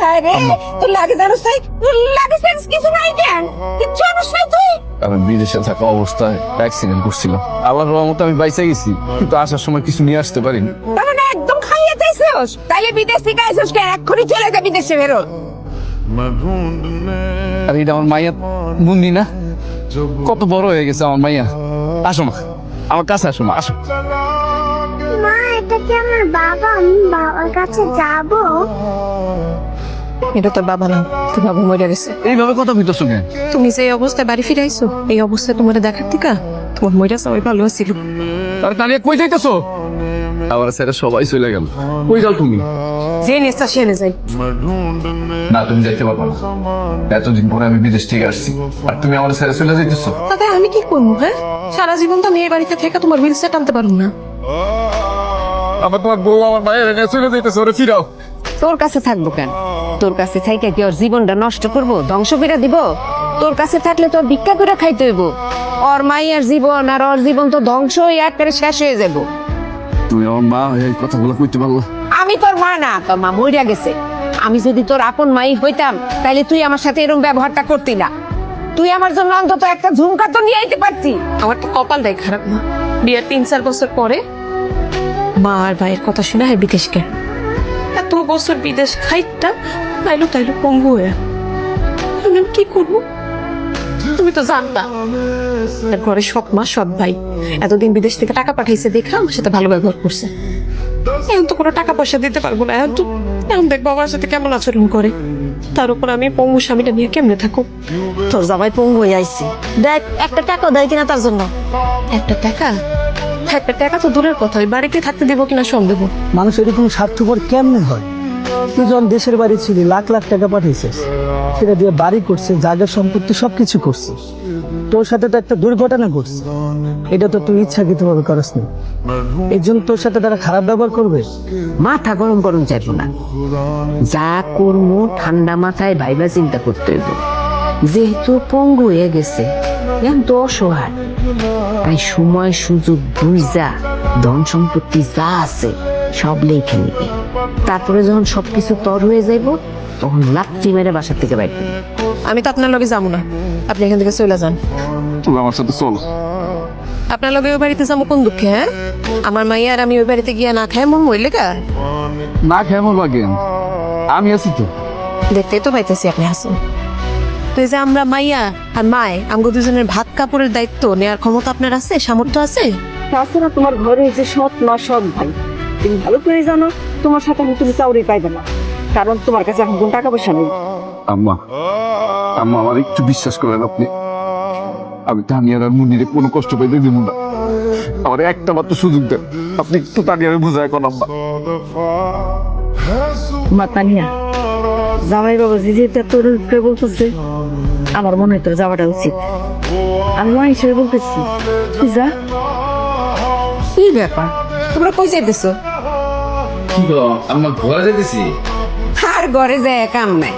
হায় হায় রে, তোর লাগে জানোস তাই? তোর লাগে সেন্স কিছু নাই কেন? কিচ্ছু জানোস না তুই? আমি বিদেশে থাকা অবস্থায় অ্যাক্সিডেন্ট করছিলাম। আবার রহমতে আমি বাইসে গেছি, কিন্তু আসার সময় কিছু নিয়ে আসতে পারিনি। তার মানে একদম খাইয়ে যাইছস? তাইলে বিদেশ থেকে আইছস কেন? এক্ষুনি চলে যা বিদেশে বেরো। আর এটা আমার মাইয়া বুন্দি না, কত বড় হয়ে গেছে আমার মাইয়া। আসো মা, আমার কাছে আসো মা, আসো। মা, এটা কি আমার বাবা? আমি বাবার কাছে যাব? এটা তোর বাবা না, তোর বাবা মরে গেছে। এইভাবে কথা বুঝতেছো কেন? তুমি যে এই অবস্থায় বাড়ি ফিরে আইছো, এই অবস্থায় তোমার দেখার থেকে তোমার মইরা সবাই ভালো ছিল। তাহলে তানিয়া কই যাইতেছো? আমার ছেড়ে সবাই চলে গেল। কই যাও তুমি? যে নেস্তা সে এনে যাই। না, তুমি যাইতে পারবে না। এতদিন পরে আমি বিদেশ থেকে আসছি, আর তুমি আমার ছেড়ে চলে যাইতেছো? তাতে আমি কি করবো? হ্যাঁ, সারা জীবন তো মেয়ে বাড়িতে থেকে তোমার বিল সেট আনতে পারবো না। আবার তোমার বউ আমার মায়ের এনে চলে যাইতেছে, ওরে ফিরাও। তোর কাছে থাকবো কেন? তোর কাছে থাইকা কি ওর জীবনটা নষ্ট করব, ধ্বংস করে দিব? তোর কাছে থাকলে তো ভিক্ষা করে খাইতে হইব। ওর মাইয়ার জীবন আর ওর জীবন তো ধ্বংস হয়ে একবারে শেষ হয়ে যাব। তুমি আমার মা হয়ে এই কথাগুলো কইতে পারলো? আমি তোর মা না, তোর মা মরিয়া গেছে। আমি যদি তোর আপন মাই হইতাম, তাহলে তুই আমার সাথে এরকম ব্যবহারটা করতি না। তুই আমার জন্য অন্তত একটা ঝুমকা তো নিয়ে আইতে পারতি। আমার তো কপালটাই খারাপ না, বিয়ের 3-4 বছর পরে মা আর ভাইয়ের কথা শুনে হয় বিদেশ কেন। এত বছর বিদেশ খাইটা তাইলো পঙ্গু হয়ে আমি কি করবো? তুমি তো জানতা তার ঘরে সৎ মা সৎ ভাই এতদিন বিদেশ থেকে টাকা পাঠাইছে দেখা আমার সাথে ভালো ব্যবহার করছে। এখন তো কোনো টাকা পয়সা দিতে পারবো না। এখন দেখবো আমার সাথে কেমন আচরণ করে। তার উপর আমি পঙ্গু স্বামীটা নিয়ে কেমনে থাকো? তোর জামাই পঙ্গু হয়ে আইছি, দেখ একটা টাকাও দেয় কিনা তার জন্য। একটা টাকা তো দূরের কথা, ওই বাড়িতে থাকতে দেবো কিনা সন্দেহ। মানুষ এরকম স্বার্থপর কেমনে হয়? তুই যখন দেশের বাড়ি ছিলি লাখ লাখ টাকা পাঠিয়েছিস, সেটা দিয়ে বাড়ি করছে, জায়গা সম্পত্তি সবকিছু করছিস। তোর সাথে তো একটা দুর্ঘটনা ঘটছে, এটা তো তুই ইচ্ছাকৃতভাবে করিস না। এই জন্য তোর সাথে তারা খারাপ ব্যবহার করবে? মাথা গরম গরম চাইবো না, যা করবো ঠান্ডা মাথায় ভাইবা চিন্তা করতে হইব। যেহেতু পঙ্গু হয়ে গেছে, এখন তো অসহায়, তাই সময় সুযোগ বুঝা ধন সম্পত্তি যা আছে সব লেখে নিবে। তারপরে যখন সবকিছু তর হয়ে যাইব, তখন লাত্তি মেরে বাসা থেকে বাইর করবে। আমি তো আপনার লগে যাবো না, আপনি এখান থেকে চলে যান। তুমি আমার সাথে চলো। আপনার লগে ওই বাড়িতে যাবো কোন দুঃখে? হ্যাঁ, আমার মাইয়া আর আমি ওই বাড়িতে গিয়ে না খাই মন মরলে কা? না কেমন লাগে, আমি আছি তো। দেখতেই তো পাইতেছি আপনি হাসেন। তো এই যে আমরা মাইয়া আর মায় আমগো দুজনের ভাত কাপড়ের দায়িত্ব নেওয়ার ক্ষমতা আপনার আছে, সামর্থ্য আছে? তাছাড়া তোমার ঘরে যে সৎ মা সৎ ভাই, তুমি ভালো করে জানো তোমার সাথে আমি তুমি চাউরি পাইবে না, কারণ তোমার কাছে এখন কোনো টাকা পয়সা নেই। আম্মা, আম্মা আমার একটু বিশ্বাস করেন আপনি। আমি তানিয়ার আর মুনিরে কোনো কষ্ট পাইতে দিব না। আমার একটা মাত্র সুযোগ দেন, আপনি একটু তানিয়ারে বোঝায় কোন আম্মা। মা তানিয়া, জামাই বাবা যেটা তোর উপরে বলতেছে, আমার মনে হয় তোর যাওয়াটা উচিত। আমি মা হিসেবে বলতেছি, তুই যা। কি ব্যাপার, তোমরা কই যাইতেছো? কি গো আম্মা, ঘরে যাইতেছি। আর ঘরে যায় কাম নাই,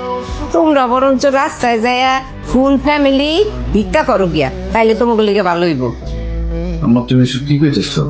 তোমরা বরঞ্চ রাস্তায় যায় ফুল ফ্যামিলি ভিক্ষা করো গিয়া, তাইলে তোমাকে লিগে ভালো হইব। আম্মা তুমি এসব কি কইতেছো?